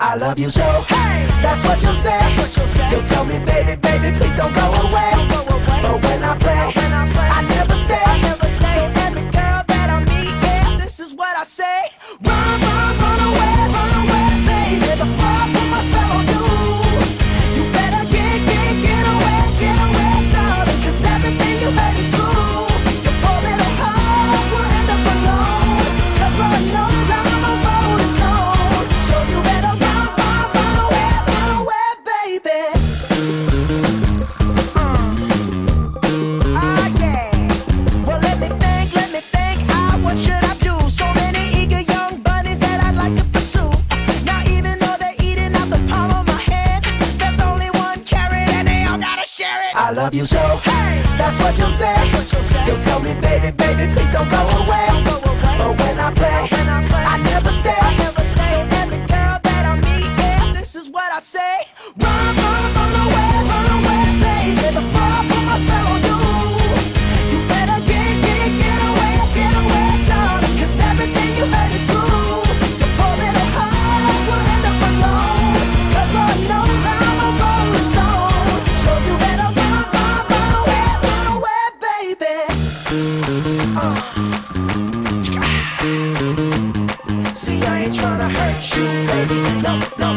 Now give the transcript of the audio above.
I love you so. Hey, that's what you'll say. You'll tell me, baby, baby, please don't go away. But when I play, I never stay. So every girl that I meet, yeah, this is what I say. Run, run away, baby, before I put my spell on you. You better get away, darling, 'cause everything you heard is true. Your poor little heart will end up alone, 'cause Lord knows I'm a rolling stone. So you better run away, baby. Yeah. Well, let me think, what should I do? So many eager young bunnies that I'd like to pursue. Now even though they're eating out the palm of my hand, there's only one carrot and they all gotta share it. I love you so. Hey, that's what you'll say. You'll tell me, baby, baby, please don't go away. But when I play, I never stay. So every girl that I meet, yeah, this is what I say. Run away, baby, before I put my spell on you. You better get away, darling, 'cause everything you heard is true. Your poor little heart will end up alone, 'cause Lord knows I'm a rolling stone. So you better run away, baby. See, I ain't tryna hurt you, baby. No,